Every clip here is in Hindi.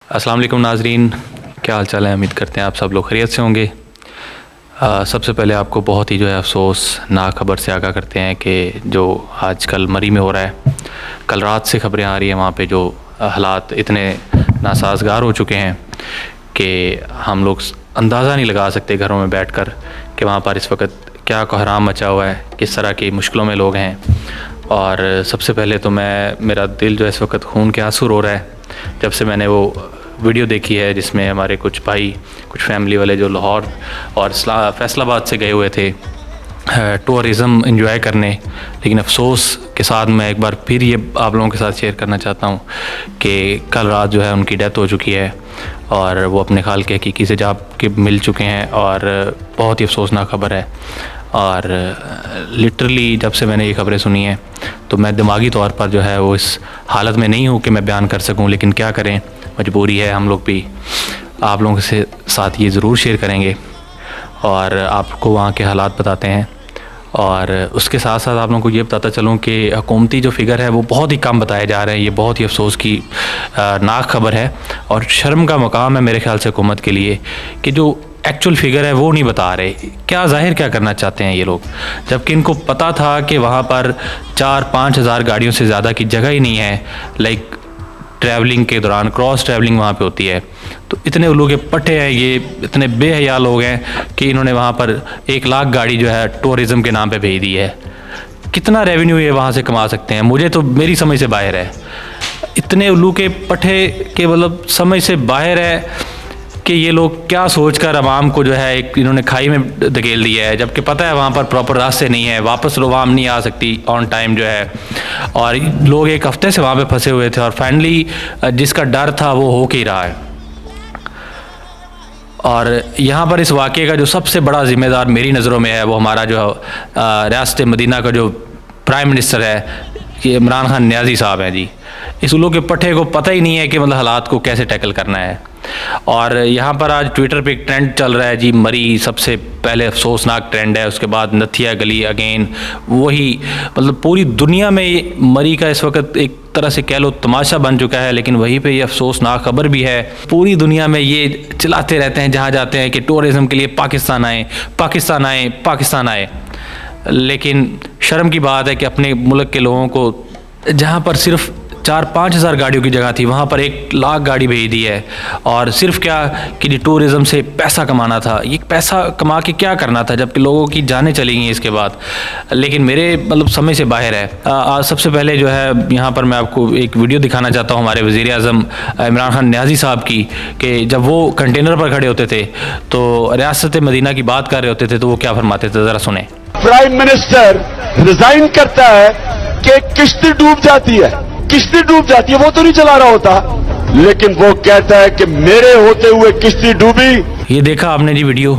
अस्सलाम वालेकुम नाज़रीन, क्या हाल चाल है। उम्मीद करते हैं आप सब लोग खैरियत से होंगे। सबसे पहले आपको बहुत ही अफसोसनाक खबर से आगाह करते हैं कि जो आजकल मरी में हो रहा है, कल रात से खबरें आ रही हैं वहाँ पे जो हालात इतने नासाजगार हो चुके हैं कि हम लोग अंदाज़ा नहीं लगा सकते घरों में बैठकर कि वहाँ पर इस वक्त क्या कोहराम मचा हुआ है, किस तरह की मुश्किलों में लोग हैं। और सबसे पहले तो मेरा दिल जो है इस वक्त खून के आंसू रो रहा है जब से मैंने वो वीडियो देखी है जिसमें हमारे कुछ भाई, कुछ फैमिली वाले जो लाहौर और फैसलाबाद से गए हुए थे टूरिज़म एंजॉय करने। लेकिन अफसोस के साथ मैं एक बार फिर ये आप लोगों के साथ शेयर करना चाहता हूँ कि कल रात जो है उनकी डेथ हो चुकी है और वो अपने खाल के हकीकी से जा के मिल चुके हैं और बहुत ही अफसोसनाक खबर है। और लिटरली जब से मैंने ये खबरें सुनी हैं तो मैं दिमागी तौर पर जो है वो इस हालत में नहीं हूँ कि मैं बयान कर सकूँ, लेकिन क्या करें, मजबूरी है। हम लोग भी आप लोगों के साथ ये ज़रूर शेयर करेंगे और आपको वहाँ के हालात बताते हैं। और उसके साथ साथ आप लोगों को ये बताता चलूँ कि हुकूमती जो फिगर है वो बहुत ही कम बताए जा रहे हैं। ये बहुत ही अफसोस की नाक खबर है और शर्म का मकाम है मेरे ख्याल से हुकूमत के लिए कि जो एक्चुअल फिगर है वो नहीं बता रहे। क्या ज़ाहिर क्या करना चाहते हैं ये लोग, जबकि इनको पता था कि वहाँ पर 4-5 हज़ार गाड़ियों से ज़्यादा की जगह ही नहीं है। लाइक ट्रैवलिंग के दौरान क्रॉस ट्रैवलिंग वहाँ पे होती है। तो इतने उल्लू के पट्टे हैं, ये इतने बेहया लोग हैं कि इन्होंने वहाँ पर 1 लाख गाड़ी जो है टूरिज़म के नाम पे भेज दी है। कितना रेवेन्यू ये वहाँ से कमा सकते हैं, मुझे तो मेरी समझ से बाहर है। इतने उल्लू के पट्टे के मतलब समझ से बाहर है कि ये लोग क्या सोचकर आवाम को जो है एक इन्होंने खाई में धकेल दिया है, जबकि पता है वहाँ पर प्रॉपर रास्ते नहीं है, वापस आवाम नहीं आ सकती ऑन टाइम जो है। और लोग 1 हफ्ते से वहाँ पे फंसे हुए थे और फाइनली जिसका डर था वो हो के ही रहा है। और यहाँ पर इस वाक़े का जो सबसे बड़ा ज़िम्मेदार मेरी नज़रों में है वो हमारा जो रियासत मदीना का जो प्राइम मिनिस्टर है, ये इमरान खान नियाज़ी साहब हैं जी। इस उल्लू के पट्टे को पता ही नहीं है कि मतलब हालात को कैसे टैकल करना है। और यहाँ पर आज ट्विटर पे एक ट्रेंड चल रहा है जी, मरी सबसे पहले अफसोसनाक ट्रेंड है, उसके बाद नथिया गली अगेन, वही मतलब पूरी दुनिया में मरी का इस वक्त एक तरह से कह लो तमाशा बन चुका है। लेकिन वहीं पे ये अफसोसनाक खबर भी है, पूरी दुनिया में ये चिल्लाते रहते हैं जहाँ जाते हैं कि टूरिज़म के लिए पाकिस्तान आए, पाकिस्तान आए, पाकिस्तान आए। लेकिन शर्म की बात है कि अपने मुल्क के लोगों को जहाँ पर सिर्फ 4-5 हज़ार गाड़ियों की जगह थी वहाँ पर 1 लाख गाड़ी भेज दी है। और सिर्फ क्या कि टूरिज़म से पैसा कमाना था, ये पैसा कमा के क्या करना था, जबकि लोगों की जानें चली गई इसके बाद। लेकिन मेरे मतलब समझ से बाहर है। आज सबसे पहले जो है यहाँ पर मैं आपको एक वीडियो दिखाना चाहता हूँ हमारे वज़ीर आज़म इमरान खान नियाज़ी साहब की, कि जब वो कंटेनर पर खड़े होते थे तो रियासत मदीना की बात कर रहे होते थे तो वो क्या फरमाते थे, ज़रा सुने। प्राइम मिनिस्टर रिजाइन करता है कि किश्ती डूब जाती है, किश्ती डूब जाती है, वो तो नहीं चला रहा होता, लेकिन वो कहता है कि मेरे होते हुए किश्ती डूबी। ये देखा आपने जी वीडियो,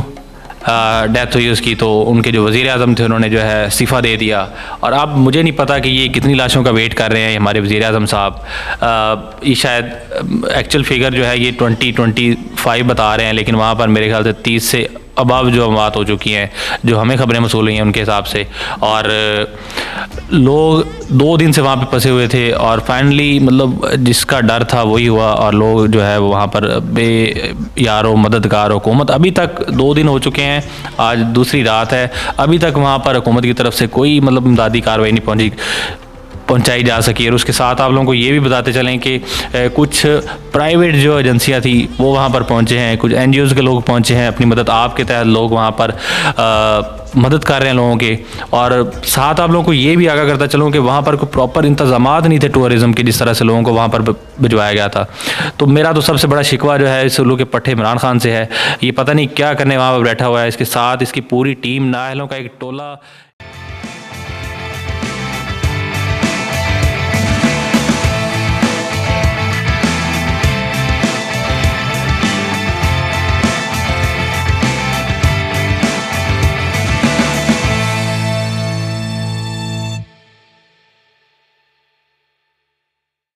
डेथ हुई उसकी, तो उनके जो वज़ीर आज़म थे उन्होंने जो है इस्तीफ़ा दे दिया। और अब मुझे नहीं पता कि ये कितनी लाशों का वेट कर रहे हैं हमारे वज़ीर आज़म साहब। ये शायद एक्चुअल फिगर जो है ये 20-25 बता रहे हैं, लेकिन वहाँ पर मेरे ख्याल से 30 से अबाव जो बात हो चुकी हैं, जो हमें खबरें मसूल हुई हैं उनके हिसाब से। और लोग 2 दिन से वहाँ पे फंसे हुए थे और फाइनली मतलब जिसका डर था वही हुआ और लोग जो है वहाँ पर यारो मददगार हुकूमत अभी तक 2 दिन हो चुके हैं, आज दूसरी रात है, अभी तक वहाँ पर हुकूमत की तरफ से कोई मतलब इमदादी कार्रवाई नहीं पहुंचाई जा सकी। और उसके साथ आप लोगों को ये भी बताते चलें कि कुछ प्राइवेट जो एजेंसियां थी वो वहाँ पर पहुंचे हैं, कुछ NGOs के लोग पहुंचे हैं अपनी मदद आपके तहत, लोग वहाँ पर मदद कर रहे हैं लोगों के। और साथ आप लोगों को ये भी आगाह करता चलूँ कि वहाँ पर कोई प्रॉपर इंतजामात नहीं थे टूरिज़म के, जिस तरह से लोगों को वहाँ पर भिजवाया गया था। तो मेरा तो सबसे बड़ा शिकवा जो है इस उल्लू के पट्टे इमरान खान से है। ये पता नहीं क्या करने वहाँ पर बैठा हुआ है, इसके साथ इसकी पूरी टीम, नाअहलों का एक टोला।